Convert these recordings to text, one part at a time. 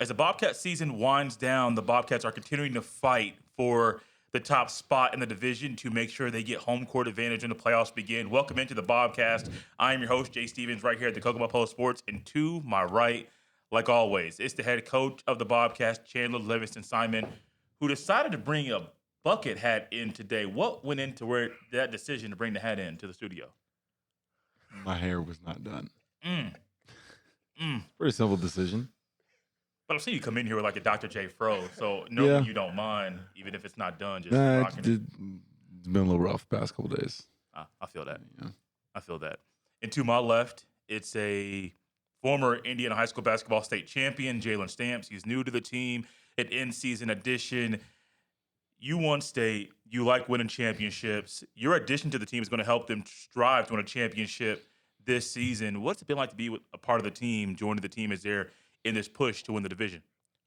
As the Bobcat season winds down, the Bobcats are continuing to fight for the top spot in the division to make sure they get home court advantage when the playoffs begin. Welcome into the BobKast. I am your host, Jay Stevens, right here at the Kokomo Post Sports. And to my right, like always, it's the head coach of the Bobcast, Chandler Levingston Simon, who decided to bring a bucket hat in today. What went into that decision to bring the hat in to the studio? My hair was not done. Mm. Pretty simple decision. But I've seen you come in here with like a Dr. J Fro, so normally you don't mind, even if it's not done, just rocking it. It's been a little rough the past couple of days. I feel that. Yeah. I feel that. And to my left, it's a former Indiana high school basketball state champion, Jalen Stamps. He's new to the team at in-season addition. You won state. You like winning championships. Your addition to the team is going to help them strive to win a championship this season. What's it been like to be a part of the team, joining the team as they're in this push to win the division?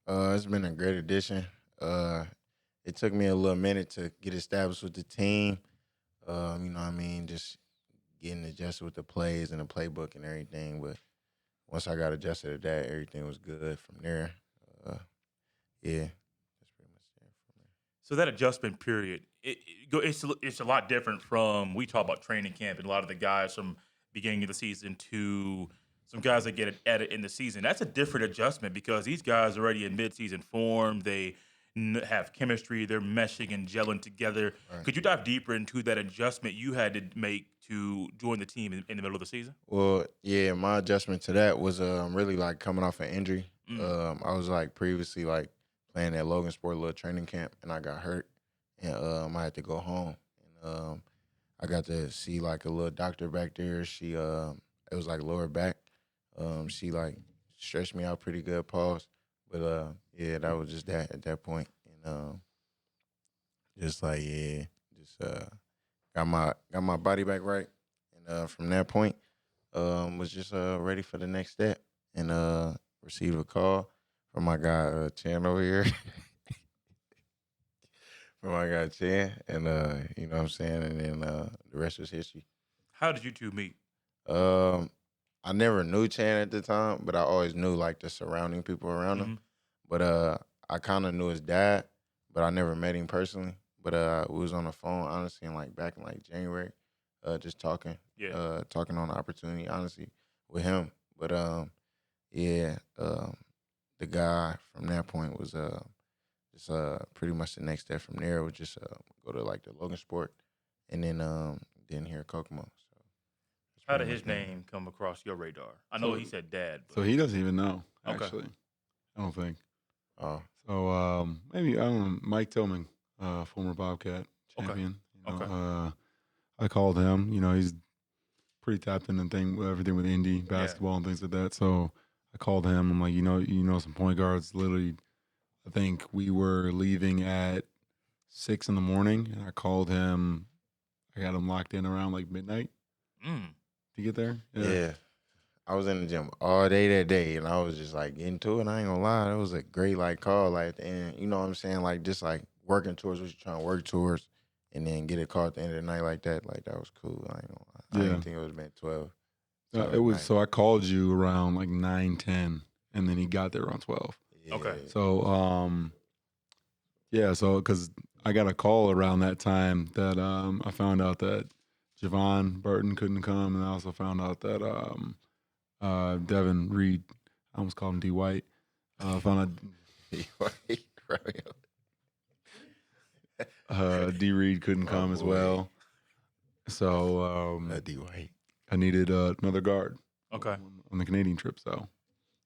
It's been a great addition. It took me a little minute to get established with the team. You know what I mean? Just getting adjusted with the plays and the playbook and everything. But once I got adjusted to that, everything was good from there. Yeah, that's pretty much it from there. So that adjustment period, it's a lot different from, we talk about training camp and a lot of the guys from beginning of the season to some guys that get added in the season. That's a different adjustment because these guys are already in midseason form. They have chemistry. They're meshing and gelling together. Right. Could you dive deeper into that adjustment you had to make to join the team in the middle of the season? Well, yeah, my adjustment to that was really like coming off an injury. I was like previously like playing at Logan Sport little training camp, and I got hurt, and I had to go home. And I got to see like a little doctor back there. She it was like lower back. She like stretched me out pretty good, pause. But yeah, that was just that at that point. And just like got my body back right. And from that point, was just ready for the next step. And received a call from my guy Chan over here. From my guy Chan. And you know what I'm saying? And then the rest was history. How did you two meet? I never knew Chan at the time, but I always knew like the surrounding people around him. But I kind of knew his dad, but I never met him personally. But we was on the phone, honestly, back in like January, just talking, talking on the opportunity, honestly, with him. But the guy from that point was just pretty much the next step from there was just go to like the Logan Sport, and then here at Kokomo. How did his name come across your radar? I know he said dad. But... So he doesn't even know, actually. Okay. I don't think. Oh. So maybe, I don't know, Mike Tillman, former Bobcat champion. Okay. You know, I called him. You know, he's pretty tapped in and everything with indie basketball and things like that. So I called him. I'm like, you know some point guards. Literally, I think we were leaving at 6 a.m, and I called him. I got him locked in around like midnight. To get there? Yeah. I was in the gym all day that day, and I was just, like, getting to it. I ain't gonna lie. It was a great, like, call. Like, at the end, you know what I'm saying? Like, just, like, working towards what you're trying to work towards, and then get a call at the end of the night like that. Like, that was cool. I ain't gonna lie. I didn't think it was been 12. So I called you around, like, 9:10, and then he got there around 12. Yeah. Okay. So, so because I got a call around that time that I found out that Javon Burton couldn't come, and I also found out that Devin Reed, I almost called him D. White, found out D. Reed couldn't come as well. So D. White. I needed another guard. Okay. On the Canadian trip, so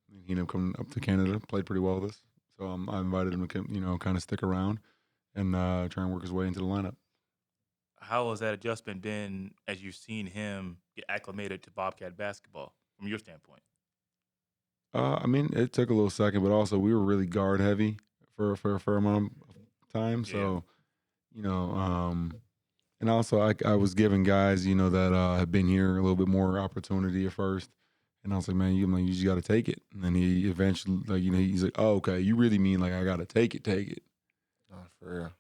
he ended up coming up to Canada, played pretty well with us. So I invited him to kind of stick around and try and work his way into the lineup. How has that adjustment been as you've seen him get acclimated to Bobcat basketball from your standpoint? I mean, it took a little second, but also we were really guard heavy for a fair amount of time. So, you know, and also I was giving guys, you know, that have been here a little bit more opportunity at first. And I was like, man, you just got to take it. And then he eventually, like, you know, he's like, oh, okay, you really mean like I got to take it. Oh, for real.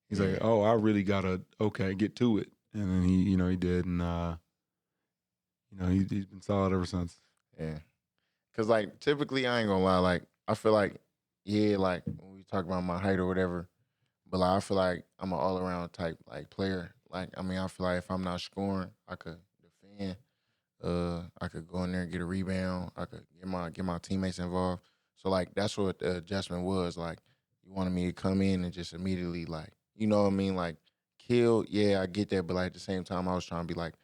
He's like, oh, I really got to, get to it. And then he did. And, he's been solid ever since. Yeah. Because, like, typically, I ain't going to lie, like, I feel like, yeah, like when we talk about my height or whatever, but like I feel like I'm an all around type like player. Like I mean, I feel like if I'm not scoring, I could defend. I could go in there and get a rebound. I could get my teammates involved. So like that's what the adjustment was. Like you wanted me to come in and just immediately like you know what I mean, like kill. Yeah, I get that, but like at the same time, I was trying to be like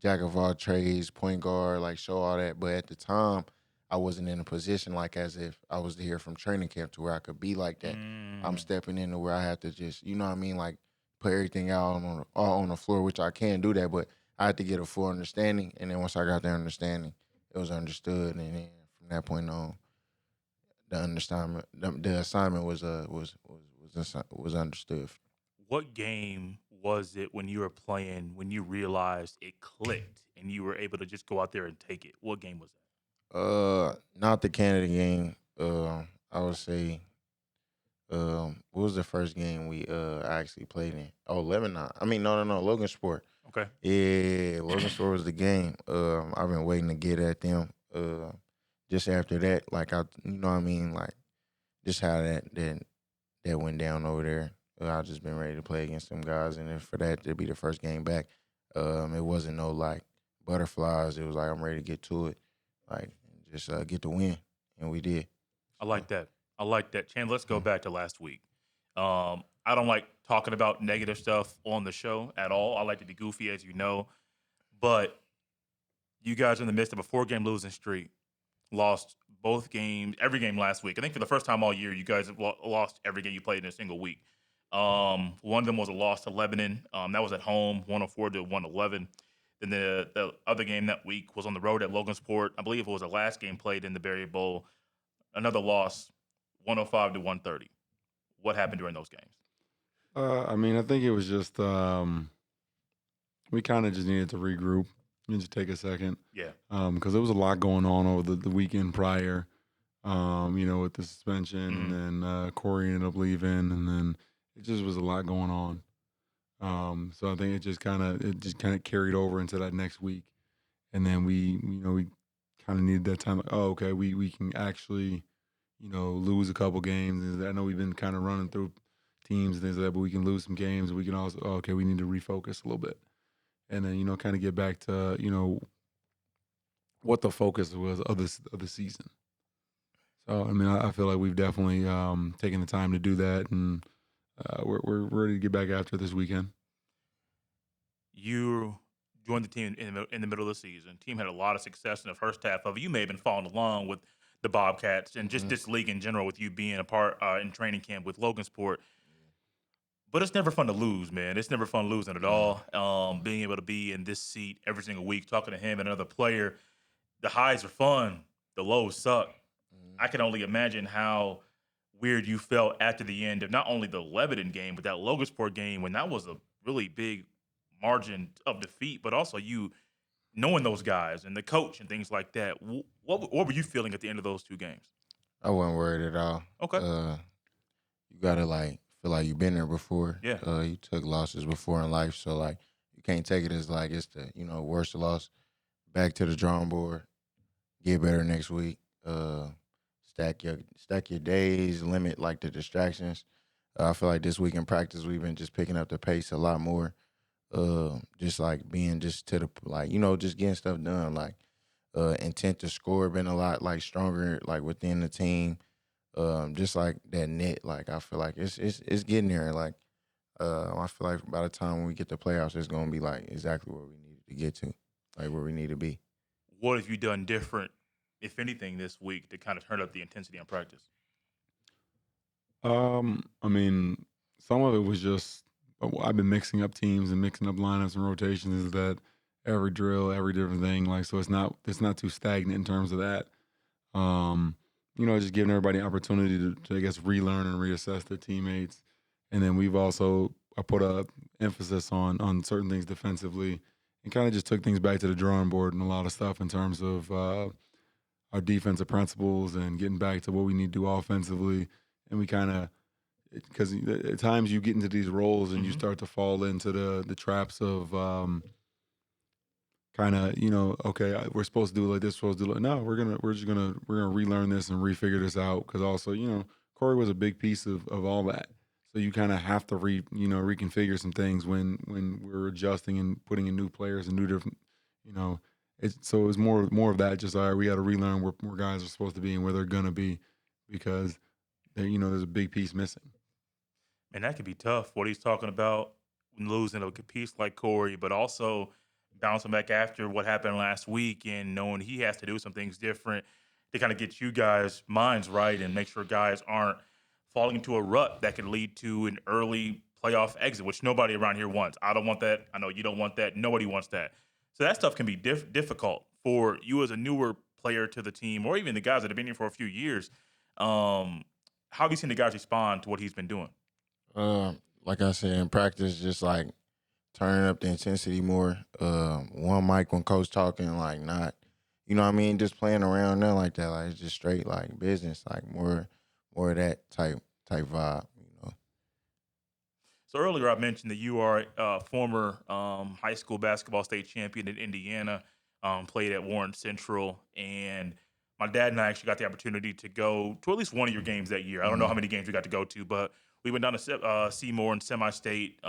jack of all trades, point guard, like show all that. But at the time, I wasn't in a position like as if I was here from training camp to where I could be like that. I'm stepping into where I have to just you know what I mean, like put everything out all on the floor, which I can do that, but I had to get a full understanding, and then once I got the understanding, it was understood, and then from that point on, the assignment was understood. What game was it when you were playing when you realized it clicked and you were able to just go out there and take it? What game was that? Not the Canada game. I would say, what was the first game we actually played in? Oh, Lebanon. I mean, no, Logan Sport. Okay. Yeah, Logan Sport was the game. I've been waiting to get at them. Just after that, like you know what I mean, like just how that went down over there. I just been ready to play against them guys, and then for that to be the first game back, it wasn't no like butterflies. It was like I'm ready to get to it, like just get the win, and we did. I like that. I like that. Chan, let's go back to last week. I don't like talking about negative stuff on the show at all. I like to be goofy, as you know. But you guys are in the midst of a 4-game losing streak. Lost both games, every game last week. I think for the first time all year, you guys have lost every game you played in a single week. One of them was a loss to Lebanon. That was at home, 104 to 111. Then the other game that week was on the road at Logansport. I believe it was the last game played in the Berry Bowl. Another loss, 105 to 130. What happened during those games? I mean, I think it was just we kind of just needed to regroup and just take a second. Yeah. Because there was a lot going on over the weekend prior. With the suspension, and then Corey ended up leaving, and then it just was a lot going on. So I think it just kind of carried over into that next week, and then we kind of needed that time. Like, oh, okay, we can actually, lose a couple games. I know we've been kind of running through teams and things like that, but we can lose some games. We can also, okay, we need to refocus a little bit, and then kind of get back to what the focus was of the season. So I mean, I feel like we've definitely taken the time to do that, and we're ready to get back after this weekend. You joined the team in the middle of the season. Team had a lot of success in the first half of it. You may have been following along with the Bobcats and just this league in general with you being a part in training camp with Logansport. But it's never fun to lose, man. It's never fun losing at all. Being able to be in this seat every single week, talking to him and another player, the highs are fun. The lows suck. I can only imagine how weird you felt after the end of not only the Lebanon game, but that Logansport game when that was a really big margin of defeat, but also you knowing those guys and the coach and things like that. What were you feeling at the end of those 2 games? I wasn't worried at all. Okay. You gotta like feel like you've been there before. Yeah. You took losses before in life, so like you can't take it as like it's the worst loss. Back to the drawing board. Get better next week. Stack your days. Limit like the distractions. I feel like this week in practice we've been just picking up the pace a lot more. Just like being just to the like just getting stuff done. Like intent to score been a lot like stronger like within the team. Just like that net, like I feel like it's getting there. Like I feel like by the time when we get to playoffs, it's gonna be like exactly where we need to get to, like where we need to be. What have you done different, if anything, this week to kind of turn up the intensity on practice? I mean, some of it was just I've been mixing up teams and mixing up lineups and rotations. Is that every drill, every different thing? Like, so it's not too stagnant in terms of that. Just giving everybody an opportunity to I guess relearn and reassess their teammates, and then we've also put a emphasis on certain things defensively, and kind of just took things back to the drawing board and a lot of stuff in terms of our defensive principles and getting back to what we need to do offensively. And we kind of, because at times you get into these roles and you start to fall into the traps of kind kind of, okay, we're supposed to do it like this, supposed to do it. No, we're just gonna relearn this and refigure this out, because also, Corey was a big piece of all that. So you kind of have to reconfigure some things when we're adjusting and putting in new players and new different, so it was more of that. Just all right, we got to relearn where guys are supposed to be and where they're gonna be, because there's a big piece missing. And that could be tough. What he's talking about, losing a piece like Corey, but also bouncing back after what happened last week and knowing he has to do some things different to kind of get you guys' minds right and make sure guys aren't falling into a rut that could lead to an early playoff exit, which nobody around here wants. I don't want that. I know you don't want that. Nobody wants that. So that stuff can be difficult for you as a newer player to the team, or even the guys that have been here for a few years. How have you seen the guys respond to what he's been doing? Like I said, in practice, just like turning up the intensity more. One mic when coach talking, like not, just playing around, nothing like that. Like it's just straight like business, like more of that type vibe. So earlier I mentioned that you are a former high school basketball state champion in Indiana, played at Warren Central, and my dad and I actually got the opportunity to go to at least one of your games that year. I don't know how many games we got to go to, but we went down to Seymour and semi-state.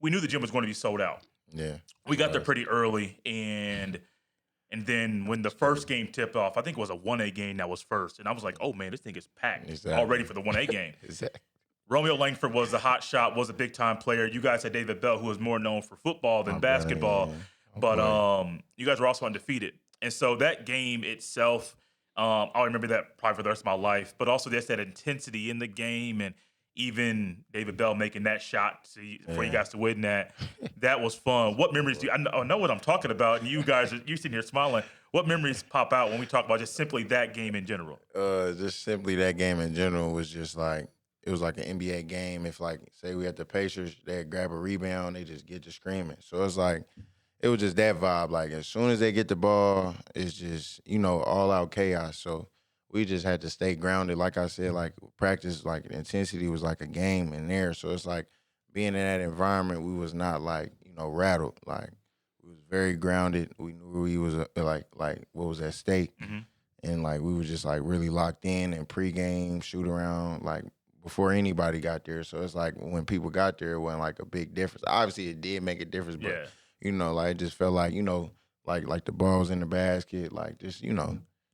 We knew the gym was going to be sold out. Yeah. We got there pretty early, and then when the first game tipped off, I think it was a 1A game that was first, and I was like, oh, man, this thing is packed already for the 1A game. Exactly. Romeo Langford was the hot shot, was a big-time player. You guys had David Bell, who was more known for football than basketball. But you guys were also undefeated. And so that game itself, I'll remember that probably for the rest of my life. But also there's that intensity in the game, and even David Bell making that shot for you guys to win that. That was fun. What memories do you – I know what I'm talking about, and you guys – you're sitting here smiling. What memories pop out when we talk about just simply that game in general? Just simply that game in general was just like – it was like an NBA game. If, like, say we had the Pacers, they'd grab a rebound, they just get to screaming. So it's like, it was just that vibe. Like, as soon as they get the ball, it's just, all out chaos. So we just had to stay grounded. Like I said, like, practice, like, the intensity was like a game in there. So it's like, being in that environment, we was not, like, rattled. Like, we was very grounded. We knew we was, like what was at stake. Mm-hmm. And, like, we was just, like, really locked in and pregame, shoot around, like, before anybody got there. So it's like when people got there, it wasn't like a big difference. Obviously, it did make a difference, but, like, it just felt like, like the ball was in the basket, like just,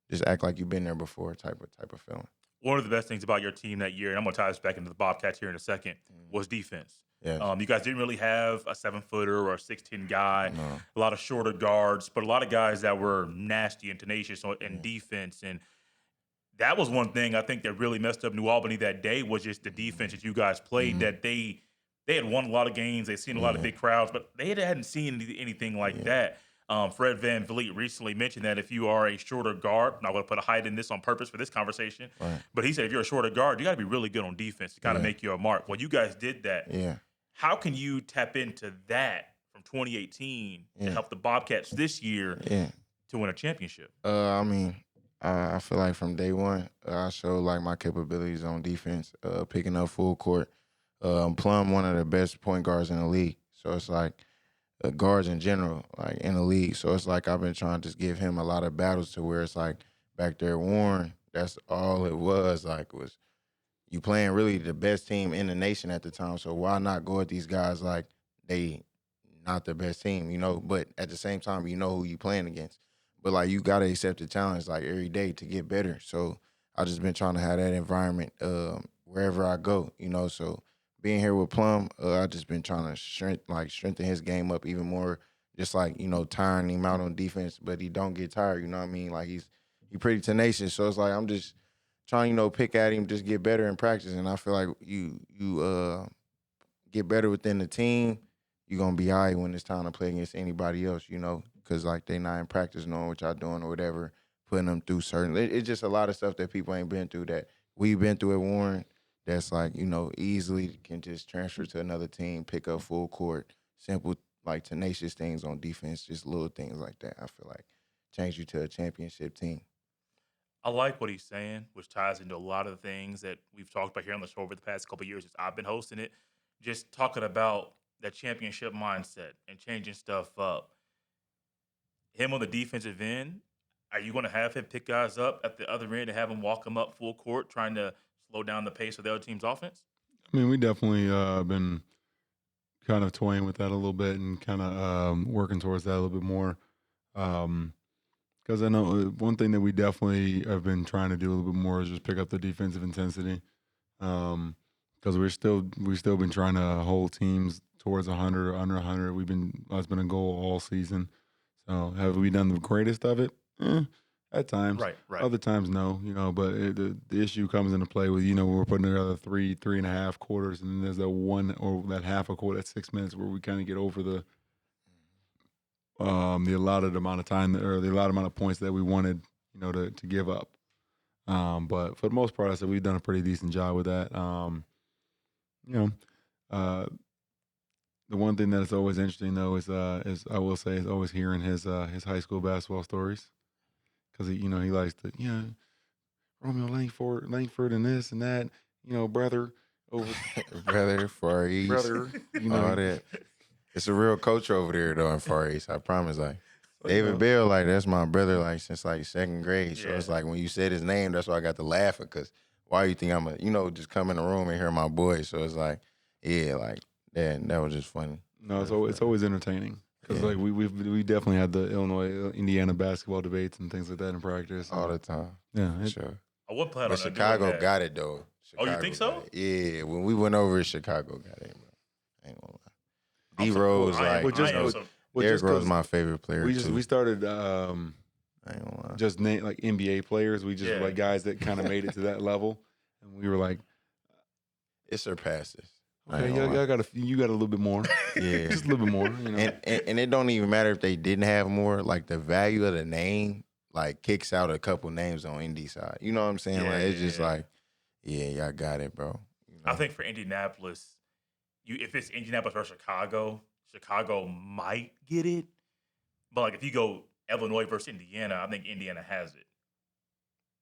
just act like you've been there before type of feeling. One of the best things about your team that year, and I'm going to tie this back into the Bobcats here in a second, was defense. Yes. You guys didn't really have a 7-footer or a 6'10" guy, a lot of shorter guards, but a lot of guys that were nasty and tenacious in defense. And that was one thing I think that really messed up New Albany that day, was just the defense that you guys played. That they had won a lot of games, they'd seen a lot of big crowds, but they hadn't seen anything like that. Fred Van Vliet recently mentioned that if you are a shorter guard, I'm not going to put a height in this on purpose for this conversation, but he said if you're a shorter guard, you got to be really good on defense to kind of make you a mark. Well, you guys did that. Yeah. How can you tap into that from 2018 to help the Bobcats this year to win a championship? I feel like from day one, I showed like my capabilities on defense, picking up full court. Plum, one of the best point guards in the league. So it's like guards in general, like in the league. So it's like I've been trying to just give him a lot of battles to where it's like back there, Warren, that's all it was. Like, was you playing really the best team in the nation at the time. So why not go at these guys like they not the best team, but at the same time, who you playing against. But, like, you got to accept the challenge, like, every day to get better. So I just been trying to have that environment wherever I go, So being here with Plum, I just been trying to strengthen his game up even more, just like, tiring him out on defense, but he don't get tired, you know what I mean? Like, he's pretty tenacious. So it's like I'm just trying, pick at him, just get better in practice. And I feel like you get better within the team, you're going to be all right when it's time to play against anybody else, because, like, they not in practice knowing what y'all doing or whatever, putting them through certain – it's just a lot of stuff that people ain't been through that we've been through at Warren that's, like, easily can just transfer to another team, pick up full court, simple, like, tenacious things on defense, just little things like that. I feel like change you to a championship team. I like what he's saying, which ties into a lot of the things that we've talked about here on the show over the past couple of years as I've been hosting it, just talking about that championship mindset and changing stuff up. him on the defensive end, are you going to have him pick guys up at the other end and have him walk them up full court, trying to slow down the pace of the other team's offense? I mean, we definitely been kind of toying with that a little bit and kind of working towards that a little bit more. Because I know one thing that we definitely have been trying to do a little bit more is just pick up the defensive intensity. Because we've still been trying to hold teams towards 100 or under 100. That's been a goal all season. So have we done the greatest of it? At times. Right. Other times, no. But the issue comes into play with when we're putting together 3.5 quarters, and then there's that one or that half a quarter, that 6 minutes where we kind of get over the allotted amount of time or the allotted amount of points that we wanted, to give up. But for the most part, I said we've done a pretty decent job with that. The one thing that is always interesting though is I will say is always hearing his high school basketball stories, because he likes to Romeo Langford and this and that, brother over brother Far East, brother, all that. It's a real coach over there though in Far East. I promise. Like David Bell, like that's my brother, like since like second grade. So it's like when you said his name, that's why I got to laughing. Cause why you think I'm just come in the room and hear my boy? So it's like, that was just funny. No, it's always entertaining. Because like we definitely had the Illinois Indiana basketball debates and things like that in practice all the time. Yeah, sure. I would plan But on Chicago got it though. Oh, you think so? Yeah, when we went over, Chicago got it, bro. I ain't gonna lie. D-Rose, Derrick Rose my favorite player too. We started I ain't gonna lie. just name like NBA players. We just were like guys that kind of made it to that level, and we were like, it surpasses. okay, you got a little bit more. Yeah, just a little bit more. And it don't even matter if they didn't have more. Like the value of the name, like kicks out a couple names on Indy side. You know what I'm saying? Yeah, like it's just like, y'all got it, bro. I think for Indianapolis, if it's Indianapolis or Chicago might get it. But like if you go Illinois versus Indiana, I think Indiana has it.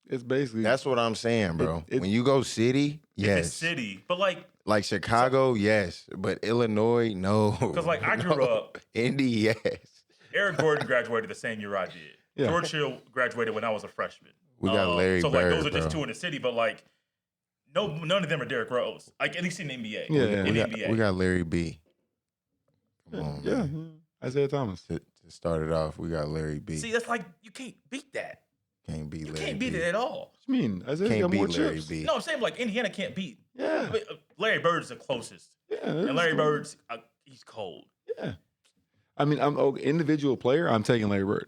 It's basically that's what I'm saying, bro. When you go city, yes, if it's city, but like Chicago, yes, but Illinois, no. Because like I grew up, Indy, yes. Eric Gordon graduated the same year I did. Yeah. George Hill graduated when I was a freshman. We got Larry so Bird, like those are just bro. two in the city, but like none of them are Derrick Rose. Like at least in the NBA. Yeah, in the NBA. We got Larry B. Come on, yeah. man. Isaiah Thomas. To start it off, we got Larry B. See, that's like you can't beat that. Can't beat You Larry can't beat B. it at all. What you mean? Isaiah Can't got more beat Larry chips. B. No, I'm saying like Indiana can't beat. Yeah. I mean, Larry Bird is the closest, Yeah. and Larry Bird's he's cold. Yeah. I mean, I'm individual player. I'm taking Larry Bird,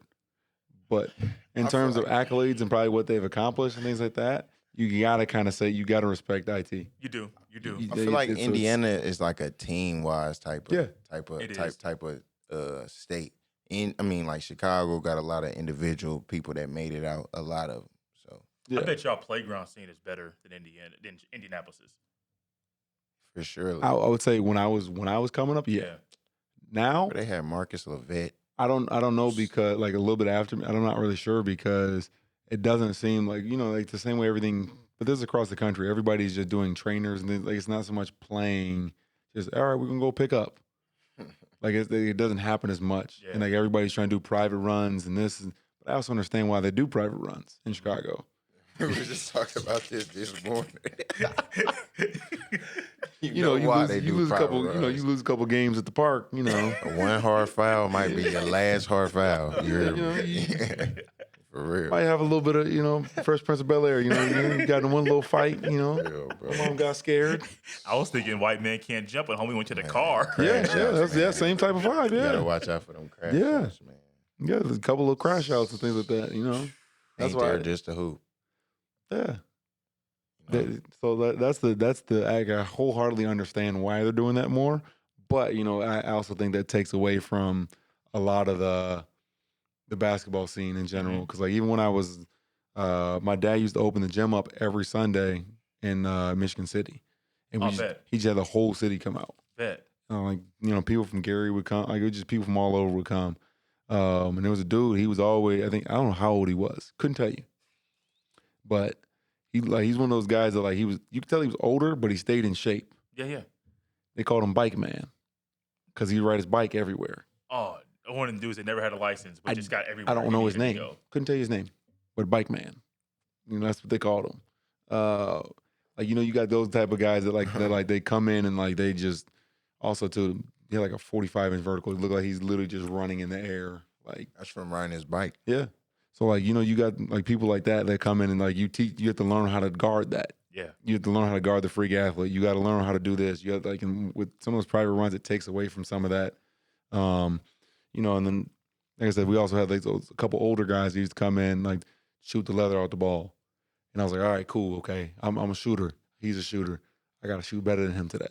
but in terms of accolades and probably what they've accomplished and things like that, you gotta kind of say you gotta respect IT. You do. I feel like Indiana is like a team wise type of state. I mean, like Chicago got a lot of individual people that made it out. A lot of them. So Yeah. I bet y'all playground scene is better than Indianapolis is. for sure, I would say when I was coming up, yeah. Now they had Marcus Levette. I don't know, because like a little bit after me, I'm not really sure, because it doesn't seem like like the same way everything. But this is across the country. Everybody's just doing trainers, and like it's not so much playing. Just all right, we can go pick up. Like it doesn't happen as much, and like everybody's trying to do private runs and this. But I also understand why they do private runs in Chicago. We just talked about this morning. You lose a couple. You lose a couple games at the park. One hard foul might be your last hard foul. For real. Might have a little bit of Fresh Prince of Bel-Air. You got in one little fight. Real, My mom got scared. I was thinking white man can't jump, and homie went to the car. Yeah, same type of vibe. You Yeah, gotta watch out for them crash Yeah. outs, man. yeah. There's a couple of crash outs and things like that. That's Ain't why. there just a hoop. Yeah. You know? That's the I wholeheartedly understand why they're doing that more, but I also think that takes away from a lot of the basketball scene in general. Because like even when I was, my dad used to open the gym up every Sunday in Michigan City, and he just had the whole city come out. People from Gary would come, like it was just people from all over would come, and there was a dude. He was always, I don't know how old he was, couldn't tell you, but. He's one of those guys that like you could tell he was older, but he stayed in shape. Yeah. They called him Bike Man because he'd ride his bike everywhere. Oh, one of the dudes that never had a license, but just got everywhere. I don't know his name. Go. Couldn't tell you his name. But Bike Man. That's what they called him. You got those type of guys that they come in and like they just also too. He had like a 45-inch vertical. It looked like he's literally just running in the air. Like That's from riding his bike. Yeah. So you got like people like that come in and like you have to learn how to guard that. Yeah. You have to learn how to guard the freak athlete. You got to learn how to do this. You have with some of those private runs, it takes away from some of that. And then like I said, we also had like a couple older guys who used to come in like shoot the leather out the ball, and I was like, all right, cool, okay, I'm a shooter. He's a shooter. I got to shoot better than him today.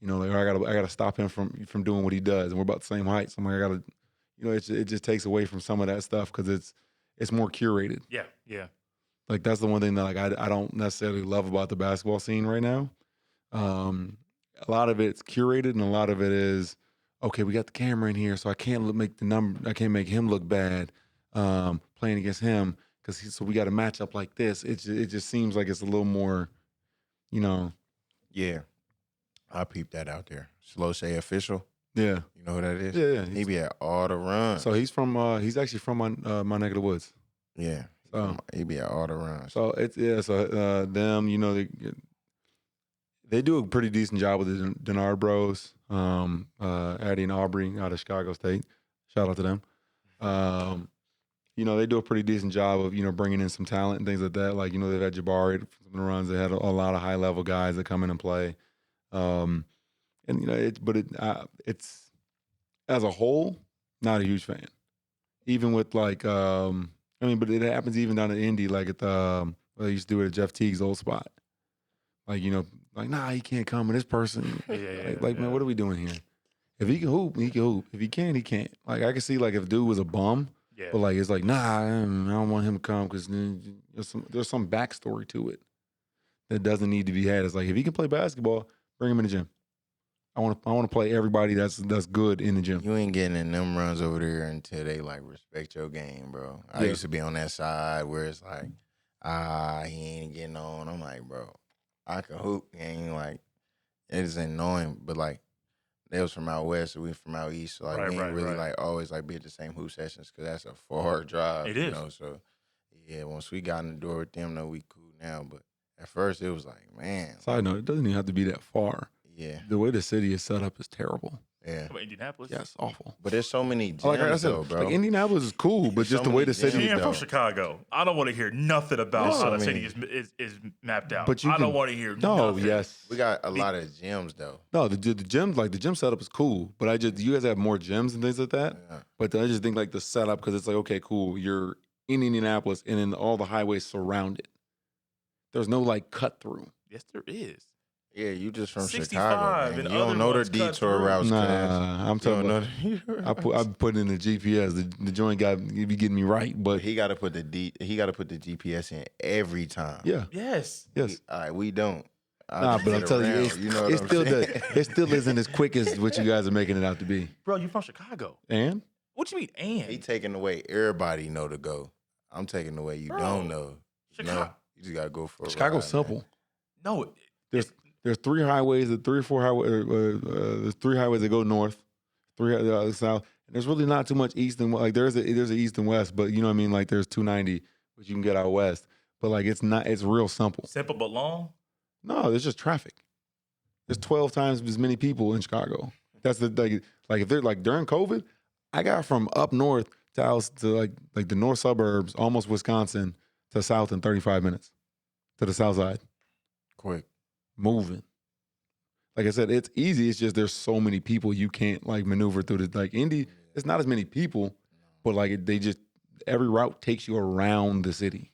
I got to stop him from doing what he does, and we're about the same height. So I'm like, I got to, it just takes away from some of that stuff because it's more curated. Yeah, yeah. Like that's the one thing that like I don't necessarily love about the basketball scene right now. A lot of it's curated, and a lot of it is okay. We got the camera in here, so I can't make him look bad playing against him so we got a matchup like this. It just seems like it's a little more, Yeah, I peeped that out there. Slow Shay official. Yeah, you know who that is? Yeah. He be at all the runs. So he's actually from my neck of the woods. Yeah. He be at all the runs. So them, they do a pretty decent job with the Denard Bros, Addie and Aubrey out of Chicago State. Shout out to them. They do a pretty decent job of bringing in some talent and things like that. Like they've had Jabari from some of the runs. They had a lot of high level guys that come in and play. It's as a whole not a huge fan. Even with like. But it happens even down in Indy, like at they used to do it at Jeff Teague's old spot. Like, nah, he can't come. And this person, man, what are we doing here? If he can hoop, he can hoop. If he can't, he can't. Like, I can see, like, if a dude was a bum, but, like, it's like, nah, I don't want him to come because there's some backstory to it that doesn't need to be had. It's like, if he can play basketball, bring him in the gym. I want to play everybody that's good in the gym. You ain't getting in them runs over there until they like respect your game, bro. I used to be on that side where it's like, he ain't getting on. I'm like, bro, I can hoop. And like, it is annoying, but like, they was from out west, so we from out east. So like, we ain't really like always like be at the same hoop sessions because that's a far drive. It is. So yeah, once we got in the door with them, though, we cool now. But at first, it was like, man. Side note, it doesn't even have to be that far. Yeah. The way the city is set up is terrible. Yeah. About Indianapolis? Yeah, it's awful. But there's so many gyms, though, bro. Like Indianapolis is cool, but just the way the city is. I'm from Chicago. I don't want to hear nothing about how the city is mapped out. But I don't want to hear nothing. Yes. We got a lot of gyms, though. No, the gyms, like the gym setup is cool, but you guys have more gyms and things like that. Yeah. But I just think like the setup, because it's like, okay, cool, you're in Indianapolis and then all the highways surround it. There's no like cut through. Yes, there is. Yeah, you just from Chicago, man. You don't know the detour routes. Nah, I'm talking about. I put in the GPS. The joint guy be getting me right, but he got to put the GPS in every time. Yeah. Yes. All right, we don't. But I'm telling you, it still isn't as quick as what you guys are making it out to be. Bro, you from Chicago? And what you mean? And he taking away everybody know to go. I'm taking away you don't know. Chicago. You just gotta go for it. Chicago's simple. Man. No. There's three highways, there's three highways that go north, three south. And there's really not too much east and like there's a east and west, but you know what I mean. Like there's 290, which you can get out west, but like it's real simple. Simple but long. No, there's just traffic. There's 12 times as many people in Chicago. That's the like if they're like during COVID, I got from up north to like the north suburbs, almost Wisconsin, to south in 35 minutes to the south side. Quick. Moving. Like I said, it's easy. It's just there's so many people you can't like maneuver through the like Indy. It's not as many people, but like every route takes you around the city.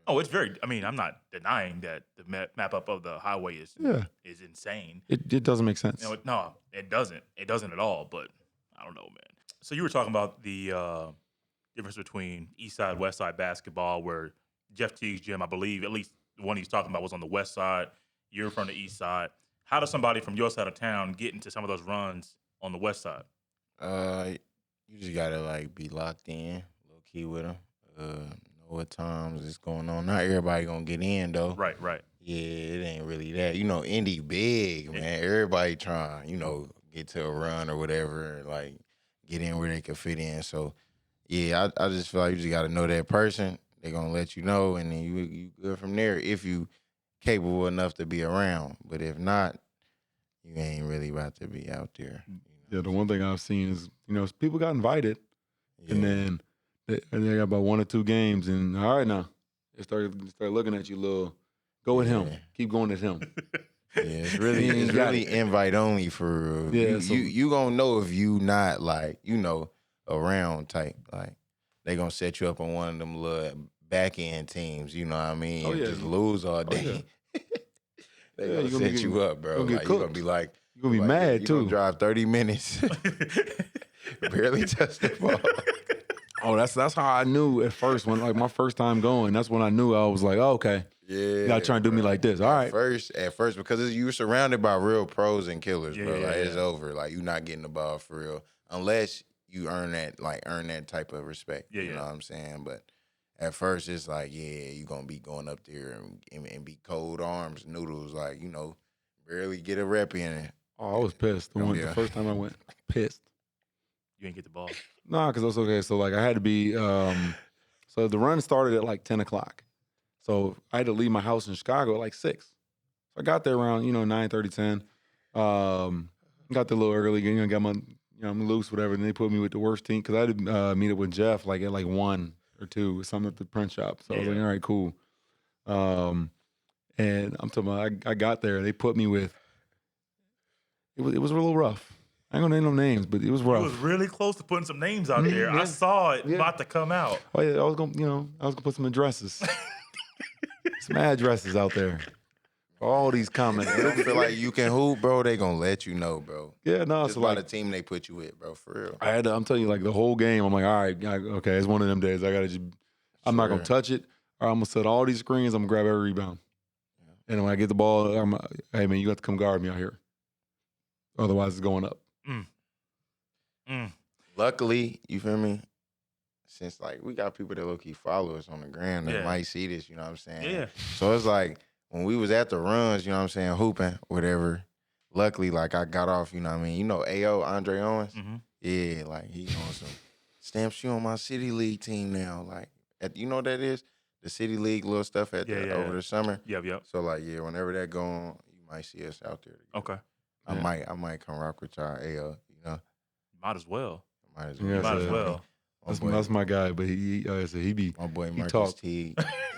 Oh, it's very. I mean, I'm not denying that the map up of the highway is insane. It doesn't make sense. No, it doesn't. It doesn't at all. But I don't know, man. So you were talking about the difference between East Side, West Side basketball, where Jeff Teague's gym, I believe, at least the one he's talking about, was on the West Side. You're from the East Side. How does somebody from your side of town get into some of those runs on the West Side? You just gotta like be locked in, low key with them. Know what times it's going on. Not everybody gonna get in though. Right. Yeah, it ain't really that. Indy big, man. Everybody trying, get to a run or whatever, like get in where they can fit in. So, yeah, I just feel like you just got to know that person. They're going to let you know, and then you good from there if you capable enough to be around. But if not, you ain't really about to be out there. Yeah, the one thing I've seen is, people got invited, and then they got about 1 or 2 games, and all right now, they start looking at you a little. Go with him. Keep going at him. Yeah, it's really invite only for real. Yeah, you gonna know if you not like, around type. Like they gonna set you up on one of them little back end teams, you know what I mean? Oh, yeah. Just lose all day. They gonna set you up, bro. You're Like, you gonna be like, you're gonna be mad you too. gonna drive 30 minutes. Barely touch the ball. Oh, that's how I knew at first, when like my first time going, that's when I knew. I was like, oh, okay. Yeah, You gotta try and do me like this. All right. At first, because you're surrounded by real pros and killers, bro. Yeah, It's over. Like, you're not getting the ball for real unless you earn that type of respect. You know what I'm saying? But at first, it's like, you're gonna be going up there and be cold arms, noodles, like, barely get a rep in it. Oh, I was pissed. The first time I went, pissed. You ain't get the ball. Nah, because that's okay. So like I had to be. So the run started at like 10 o'clock. So I had to leave my house in Chicago at like 6. So I got there around 9:30, 10. Got there a little early. Got my I'm loose, whatever. And they put me with the worst team because I had to meet up with Jeff like at like 1 or 2 or something at the print shop. So I was like, all right, cool. And I'm talking about I got there. They put me with. It was a little rough. I ain't gonna name no names, but it was rough. You was really close to putting some names out there. I saw it about to come out. Oh yeah, I was gonna put some addresses, some addresses out there. For all these comments. They don't feel like you can hoop, bro. They gonna let you know, bro. Yeah, no, just by the team they put you with, bro. For real. I'm telling you, like the whole game. I'm like, all right, okay, it's one of them days. I gotta just. I'm not gonna touch it. Or I'm gonna set all these screens. I'm gonna grab every rebound. Yeah. And when I get the ball, hey man, you got to come guard me out here. Otherwise, it's going up. Luckily, you feel me? Since like we got people that low-key follow us on the gram that might see this, you know what I'm saying? Yeah. So it's like when we was at the runs, you know what I'm saying, hooping, whatever. Luckily, like I got off, you know what I mean? AO, Andre Owens? Mm-hmm. Yeah, like he on some Stamps, you on my City League team now. Like, you know what that is? The City League little stuff over the summer. Yep. So like, whenever that go on, you might see us out there. Okay. I might come rock with y'all, AO, Might as well. Might as well. That's my guy, but he be my boy Marcus talk. T.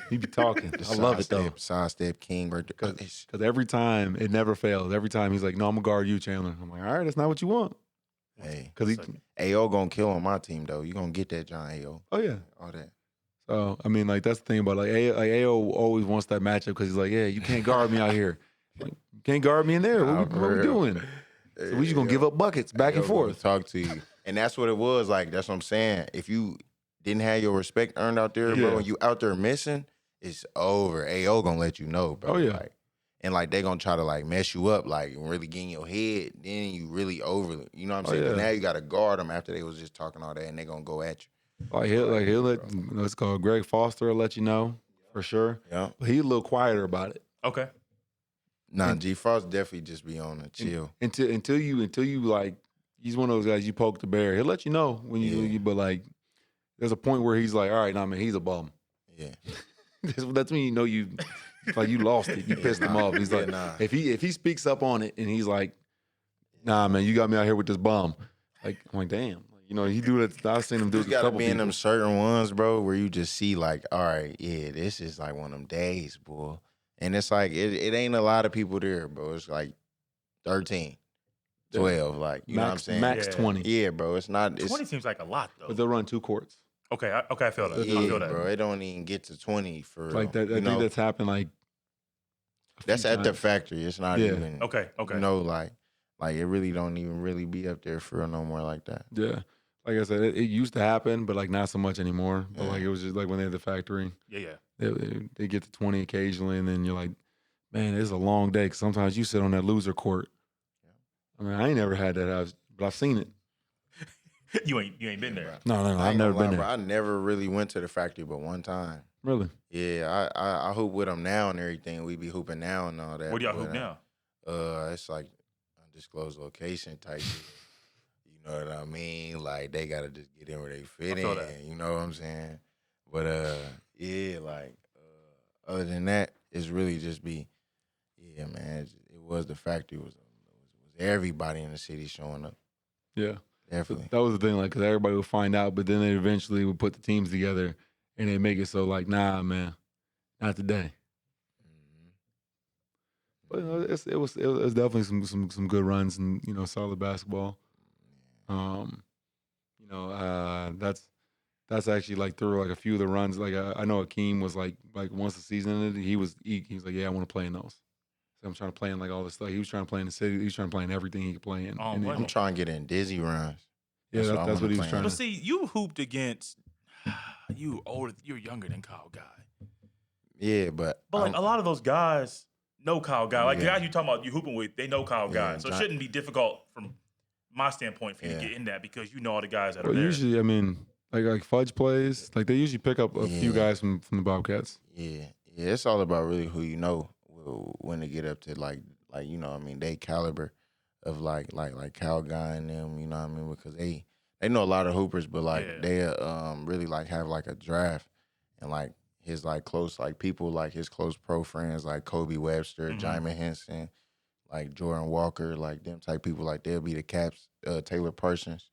He be talking. I love it though. Sidestep King, because every time it never fails. Every time he's like, "No, I'm gonna guard you, Chandler." I'm like, "All right, that's not what you want." Hey, because AO gonna kill on my team though. You gonna get that, John AO. Oh yeah, all that. So I mean, like that's the thing about like AO always wants that matchup because he's like, "Yeah, you can't guard me out here. Like, you can't guard me in there. What we doing?" So we just gonna give up buckets back and forth. Talk to you, and that's what it was. Like that's what I'm saying. If you didn't have your respect earned out there, bro, and you out there missing, it's over. AO gonna let you know, bro. Oh yeah, and like they gonna try to like mess you up, like really get in your head. Then you really over. You know what I'm saying? But now you gotta guard them after they was just talking all that, and they gonna go at you. He'll let let's go. Greg Foster will let you know for sure. Yeah, but he's a little quieter about it. Okay. Nah, G Frost definitely just be on the chill. Until you like, he's one of those guys you poke the bear. He'll let you know when you but like, there's a point where he's like, all right, nah, man, he's a bum. Yeah, that's when you like you lost it. You pissed him off. He's like, if he speaks up on it and he's like, nah, man, you got me out here with this bum. Like I'm like, damn, he do that. I've seen him do it. You gotta be in them certain ones, bro, where you just see like, all right, this is like one of them days, boy. And it's like, it ain't a lot of people there, bro. It's like 13, 12, like, you know what I'm saying? Max 20. Yeah, bro. It's not. 20 seems like a lot, though. But they'll run 2 courts. Okay, I feel that. Yeah, I feel that. bro. It don't even get to 20 for like that. I think that's happened like. That's at the factory. It's not even. Okay. Like it really don't even really be up there for real no more like that. Yeah. Like I said, it used to happen, but like not so much anymore. But like it was just like when they had the factory. Yeah. They get to 20 occasionally, and then you're like, man, it's a long day. Cause sometimes you sit on that loser court. I mean, I ain't never had that, but I've seen it. You ain't been there. No, I've never been there. Bro, I never really went to the factory, but one time. Really? Yeah, I hoop with them now and everything. We be hooping now and all that. Where do y'all hoop now? It's like undisclosed location type. You know what I mean? Like they gotta just get in where they fit feel in. that. You know what I'm saying? But yeah, like other than that, it's really just yeah, man. It was the factory was everybody in the city showing up. Yeah. Definitely. That was the thing, like, because everybody would find out, but then they eventually would put the teams together and they make it so, like, nah, man, not today. But you know, it was definitely some good runs and solid basketball. That's actually like through like a few of the runs. Like I know Akeem was like once the season ended, he was like, yeah, I want to play in those. So I'm trying to play in like all this stuff. He was trying to play in the city. He was trying to play in everything he could play in. Oh, And blame I'm him. trying to get in dizzy runs. yeah, what I that's what he was wanna trying play But to. in. see, you hooped against you're younger than Kyle Guy. Yeah, but But like a lot of those guys know Kyle Guy. Like the Yeah. guys you talking about you hooping with, they know Kyle Guy. Yeah, So it John- shouldn't be difficult from my standpoint for you to Yeah. get in that because you know all the guys that are Well, there. usually, I mean, like Fudge plays, like they usually pick up a few Yeah. guys from the Bobcats. Yeah, it's all about really who you know when they get up to like you know what I mean, they caliber of like Cal Guy and them, you know what I mean, because they know a lot of hoopers, but like Yeah. they really like have like a draft and like his like close like people like his close pro friends like Kobe Webster, Mhm. Jaime Henson, like Jordan Walker, like them type people, like they'll be the caps. Taylor Parsons,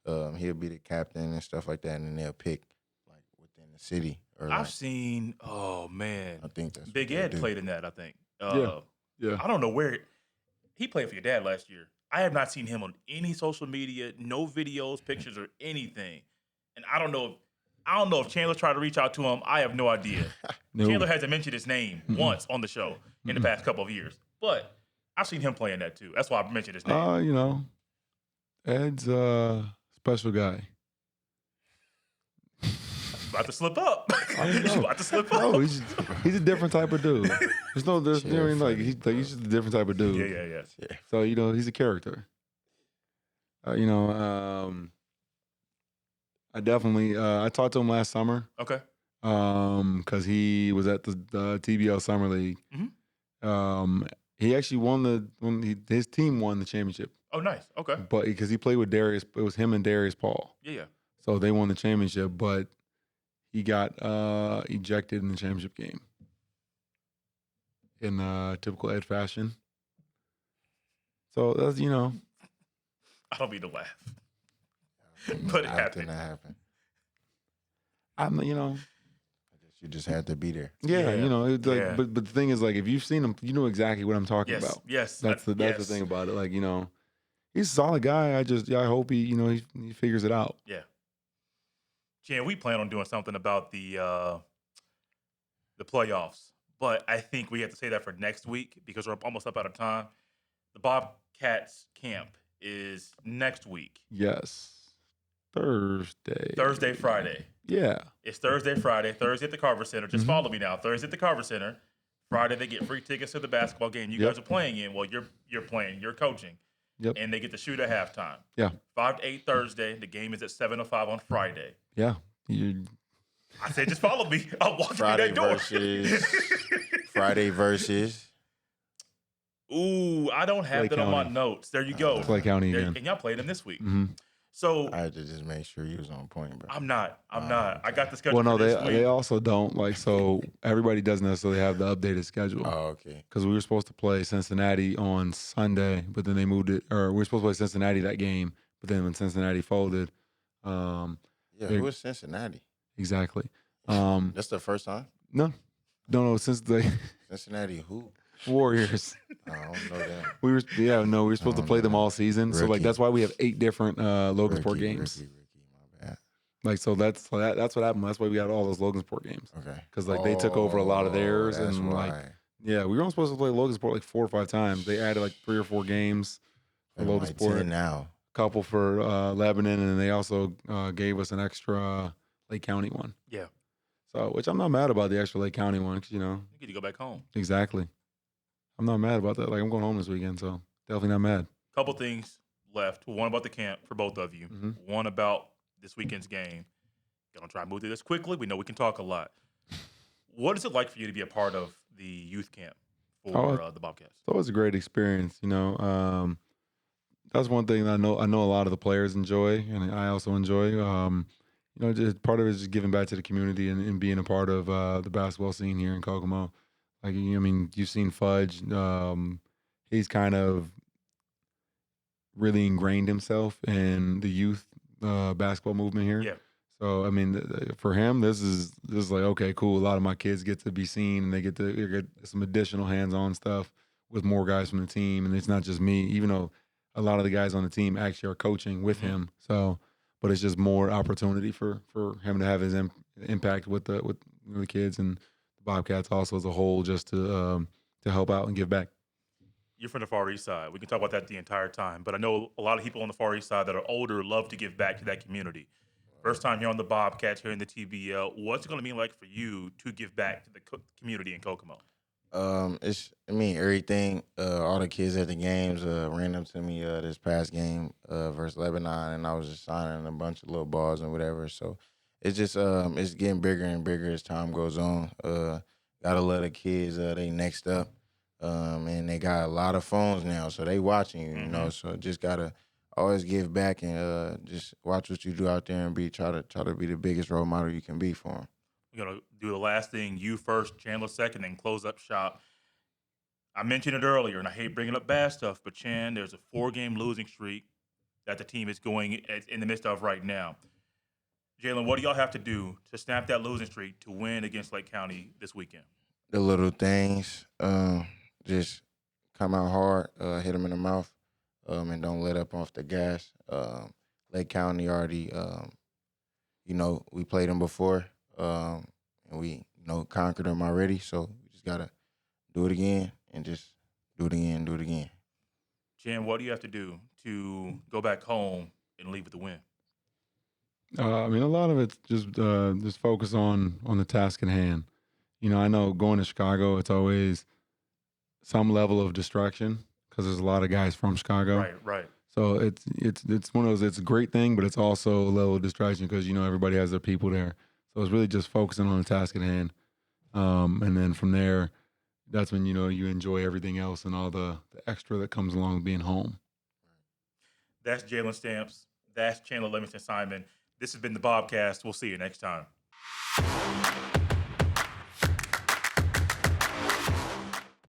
he'll be the captain and stuff like that, and then they'll pick like within the city or I've like, seen, oh man, I think that's Big what they Ed do. played in that. I think. Yeah. I don't know where he played for your dad last year. I have not seen him on any social media, no videos, pictures, or anything. And I don't know if Chandler tried to reach out to him. I have no idea. No. Chandler hasn't mentioned his name once on the show in the past couple of years. But I've seen him playing that too. That's why I mentioned his name. Ed's a special guy. About to slip up. I know. About to slip up. No, he's a different type of dude. There's you know what I mean, like he's just a different type of dude. Yeah. So he's a character. I definitely I talked to him last summer. Okay. Because he was at the TBL Summer League. Mhm. He actually his team won the championship, Oh, nice. Okay. but because he played with Darius, it was him and Darius Paul. Yeah. So they won the championship, but he got ejected in the championship game in typical Ed fashion. So that's I don't mean to laugh. But it happened. That happened. I'm I guess you just had to be there. yeah, it's like, Yeah. but the thing is, like, if you've seen him, you know exactly what I'm talking Yes. about. Yes. That's the yes. thing about it. Like, he's a solid guy. I hope he figures it out. Yeah. Jan, we plan on doing something about the playoffs, but I think we have to say that for next week because we're almost up out of time. The Bobcats camp is next week. Yes. Thursday, Friday. Yeah. It's Thursday, Friday. Thursday at the Carver Center. Just Mhm. follow me now. Thursday at the Carver Center. Friday they get free tickets to the basketball game you Yep. guys are playing in. Well, you're playing. You're coaching. Yep. And they get to shoot at halftime. Yeah. 5 to 8 Thursday. The game is at 7:05 on Friday. Yeah. You I said, just follow me. I'll walk Friday through that door. Friday versus. Ooh, I don't have Clay that on my County. notes. There you go. Clay County There- again. and y'all played them this week. hmm So I had to just make sure you was on point, bro. I'm not. okay. I got the schedule Well, no, for this they week. also don't like. So everybody doesn't necessarily have the updated schedule. Oh, okay. Because we were supposed to play Cincinnati on Sunday, but then they moved it, or we were supposed to play Cincinnati that game, but then when Cincinnati folded, Yeah, who is Cincinnati? exactly. That's the first time? No, since the Cincinnati who? Warriors, I don't know that. we were supposed to play them all season. So like Rookie. that's why we have 8 different Logansport games. Rookie, my bad. Like so that's what happened. That's why we got all those Logansport games Okay. because like they took over a lot of theirs that's and like why. yeah, we were only supposed to play Logansport like 4 or 5 times. They added like 3 or 4 games for They're like Logansport. 10 now. Couple for Lebanon, and they also gave us an extra Lake County one. Yeah. So, which I'm not mad about the extra Lake County one, 'cause, You get to go back home. exactly. I'm not mad about that. Like, I'm going home this weekend, so definitely not mad. Couple things left. One about the camp for both of you. Mhm. One about this weekend's game. Gonna try and move through this quickly. We know we can talk a lot. What is it like for you to be a part of the youth camp for the Bobcats? It's always a great experience, that's one thing that I know a lot of the players enjoy, and I also enjoy. Just part of it is just giving back to the community and being a part of the basketball scene here in Kokomo. Like, I mean, you've seen Fudge. He's kind of really ingrained himself in the youth basketball movement here. Yeah. So, I mean, for him, this is like, okay, cool. A lot of my kids get to be seen, and they get some additional hands-on stuff with more guys from the team. And it's not just me, even though a lot of the guys on the team actually are coaching with him. So, but it's just more opportunity for him to have his impact with the kids and the BobKats also as a whole, just to help out and give back. You're from the Far East Side. We can talk about that the entire time. But I know a lot of people on the Far East Side that are older love to give back to that community. First time here on the BobKats, here in the TBL. What's it going to be like for you to give back to the community in Kokomo? Everything. All the kids at the games ran up to me this past game versus Lebanon, and I was just signing a bunch of little balls and whatever. So it's just it's getting bigger and bigger as time goes on. Gotta love the kids. They next up, and they got a lot of phones now, so they watching you. You know, so just gotta always give back and just watch what you do out there and try to be the biggest role model you can be for them. We're going to do the last thing, you first, Chandler second, then close up shop. I mentioned it earlier, and I hate bringing up bad stuff, but Chan, there's a 4-game losing streak that the team is going in the midst of right now. Jalen, what do y'all have to do to snap that losing streak to win against Lake County this weekend? The little things, just come out hard, hit them in the mouth, and don't let up off the gas. Lake County already, we played them before. And we, conquered them already. So we just got to do it again and just do it again. Jan, what do you have to do to go back home and leave with the win? A lot of it's just focus on the task at hand. I know going to Chicago, it's always some level of distraction because there's a lot of guys from Chicago. Right. So it's one of those. It's a great thing, but it's also a level of distraction because everybody has their people there. So it's really just focusing on the task at hand, and then from there, that's when you enjoy everything else and all the extra that comes along with being home. That's Jalen Stamps. That's Chandler Levingston Simon. This has been the BobKast. We'll see you next time.